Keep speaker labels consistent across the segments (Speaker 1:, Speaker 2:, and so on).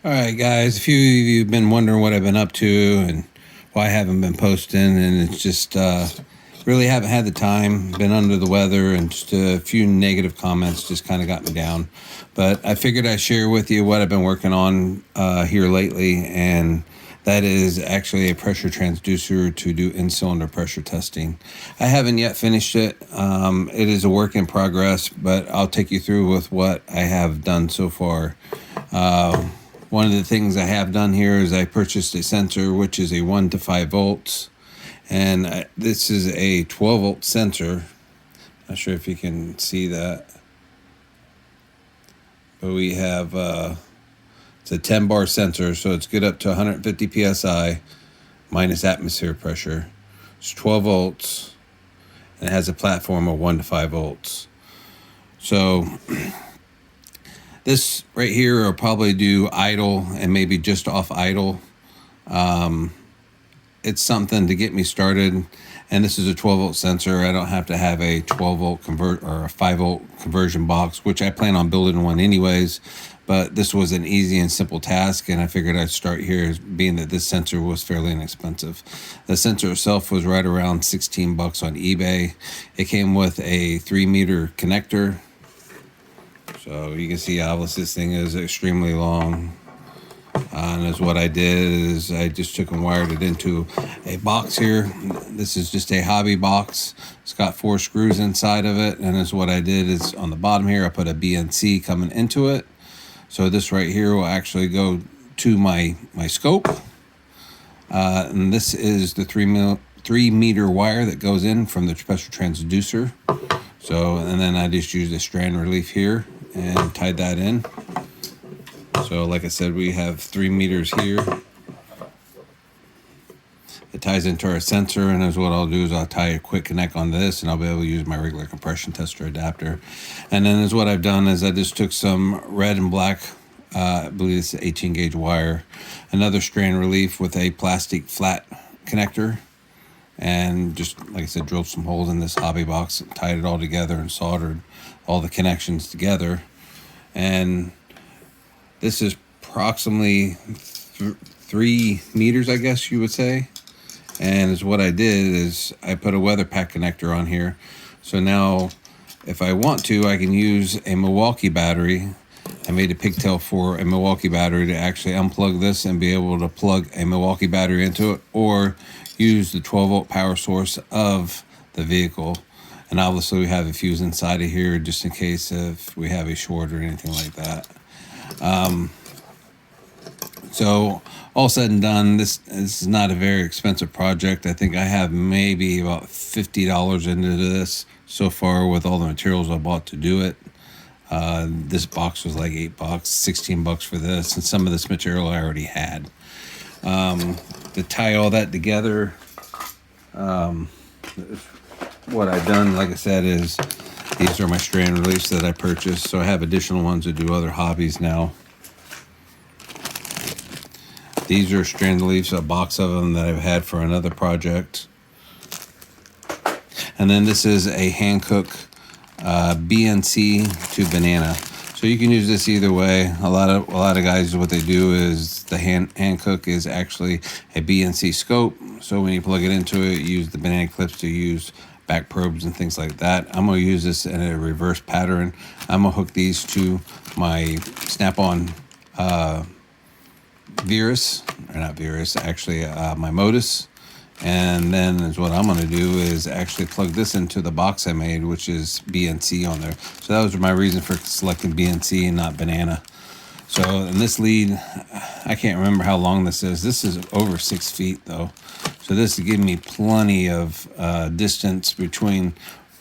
Speaker 1: All right, guys. A few of you have been wondering what I've been up to and why I haven't been posting, and it's just really haven't had the time. Been under the weather, and just a few negative comments just kind of got me down. But I figured I'd share with you what I've been working on here lately, and that is actually a pressure transducer to do in-cylinder pressure testing. I haven't yet finished it. It is a work in progress, but I'll take you through with what I have done so far. One of the things I have done here is I purchased a sensor, which is a 1 to 5 volts. And this is a 12 volt sensor. Not sure if you can see that. But we have, it's a 10 bar sensor, so it's good up to 150 psi minus atmosphere pressure. It's 12 volts, and it has a platform of 1 to 5 volts. So this right here will probably do idle and maybe just off idle. It's something to get me started. And this is a 12 volt sensor. I don't have to have a 12 volt or a 5 volt conversion box, which I plan on building one anyways. But this was an easy and simple task, and I figured I'd start here, being that this sensor was fairly inexpensive. The sensor itself was right around $16 on eBay. It came with a 3-meter connector. So you can see obviously this thing is extremely long. And as what I did is I just took and wired it into a box here. This is just a hobby box. It's got 4 screws inside of it. And as what I did is on the bottom here, I put a BNC coming into it. So this right here will actually go to my scope. And this is the 3-meter wire that goes in from the pressure transducer. So, and then I just used a strand relief here and tied that in. So like I said, we have 3 meters here. It ties into our sensor, and as what I'll do is I'll tie a quick connect on this, and I'll be able to use my regular compression tester adapter. And then as what I've done is I just took some red and black, I believe it's 18 gauge wire, another strand relief with a plastic flat connector, and just like I said, drilled some holes in this hobby box, tied it all together, and soldered all the connections together. And this is approximately 3 meters, I guess you would say. And as what I did is I put a weather pack connector on here. So now if I want to, I can use a Milwaukee battery. I made a pigtail for a Milwaukee battery to actually unplug this and be able to plug a Milwaukee battery into it, or use the 12 volt power source of the vehicle. And obviously we have a fuse inside of here just in case if we have a short or anything like that. So all said and done, this is not a very expensive project. I think I have maybe about $50 into this so far with all the materials I bought to do it. This box was like $8, $16 for this, and some of this material I already had. To tie all that together, what I've done, like I said, is these are my strand reliefs that I purchased. So I have additional ones to do other hobbies now. These are strand reliefs, a box of them that I've had for another project. And then this is a Hankook BNC to banana. So you can use this either way. A lot of guys, what they do is the Hankook is actually a BNC scope. So when you plug it into it, you use the banana clips to use back probes and things like that. I'm going to use this in a reverse pattern. I'm going to hook these to my snap-on Virus, or not Virus, actually my Modus. And then is what I'm going to do is actually plug this into the box I made, which is BNC on there. So that was my reason for selecting BNC and not banana. So in this lead, I can't remember how long this is. This is over 6 feet though. So this is giving me plenty of distance between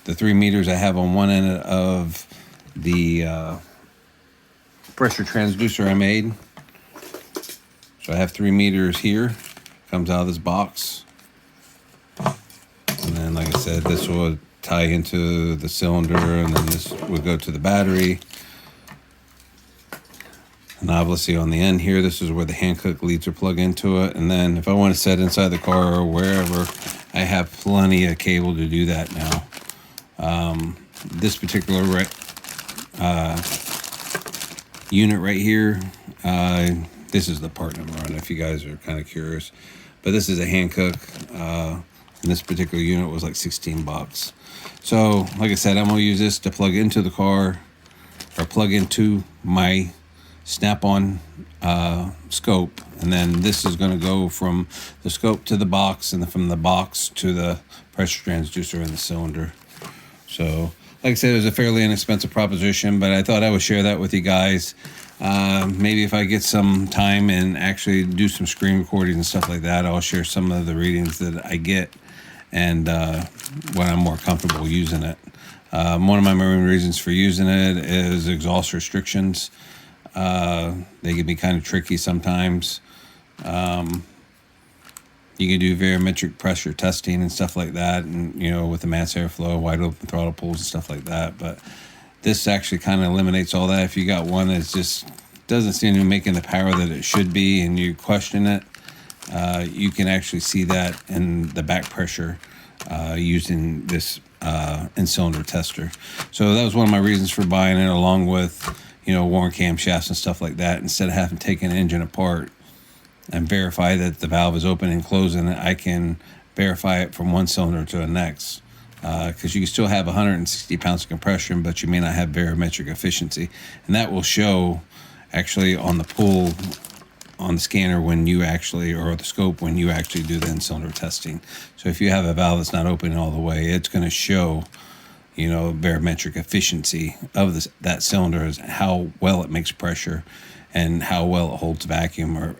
Speaker 1: the 3 meters I have on one end of the pressure transducer I made. So I have 3 meters here, comes out of this box. And then, like I said, this will tie into the cylinder, and then this will go to the battery. And obviously on the end here, this is where the Hankook leads are plugged into it. And then if I want to set inside the car or wherever, I have plenty of cable to do that now. This particular unit right here, this is the part number on it if you guys are kind of curious. But this is a hand cook. And this particular unit was like 16 bucks. So like I said, I'm gonna use this to plug into the car, or plug into my snap-on scope, and then this is going to go from the scope to the box, and then from the box to the pressure transducer in the cylinder. So like I said, it was a fairly inexpensive proposition, but I thought I would share that with you guys. Maybe if I get some time and actually do some screen recording and stuff like that, I'll share some of the readings that I get and when I'm more comfortable using it. One of my main reasons for using it is exhaust restrictions. They can be kind of tricky sometimes. You can do barometric pressure testing and stuff like that, and with the mass airflow, wide open throttle pulls and stuff like that. But this actually kind of eliminates all that. If you got one that just doesn't seem to be making the power that it should be, and you question it, you can actually see that in the back pressure using this in-cylinder tester. So that was one of my reasons for buying it, along with worn camshafts and stuff like that. Instead of having to take an engine apart and verify that the valve is open and closing, I can verify it from one cylinder to the next. Because you can still have 160 pounds of compression, but you may not have barometric efficiency, and that will show actually on the pull on the scanner when you actually, or the scope when you actually do the in-cylinder testing. So if you have a valve that's not open all the way, it's going to show barometric efficiency of that cylinder, is how well it makes pressure and how well it holds vacuum,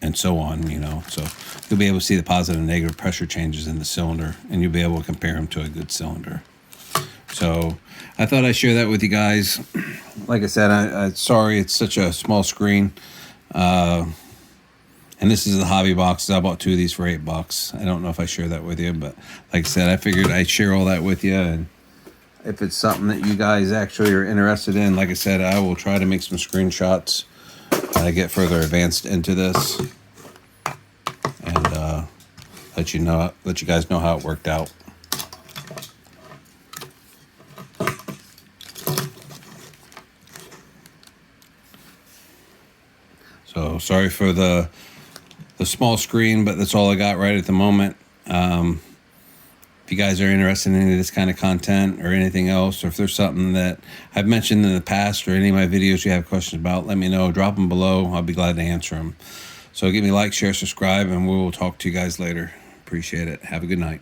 Speaker 1: and so on. So you'll be able to see the positive and negative pressure changes in the cylinder, and you'll be able to compare them to a good cylinder. So I thought I'd share that with you guys. Like I said, I'm sorry it's such a small screen. And this is the hobby box. I bought 2 of these for $8. I don't know if I share that with you, but like I said, I figured I'd share all that with you. And if it's something that you guys actually are interested in, like I said, I will try to make some screenshots when I get further advanced into this, and let you guys know how it worked out. So sorry for the small screen, but that's all I got right at the moment. If you guys are interested in any of this kind of content or anything else, or if there's something that I've mentioned in the past or any of my videos you have questions about, let me know. Drop them below. I'll be glad to answer them. So give me a like, share, subscribe, and we will talk to you guys later. Appreciate it. Have a good night.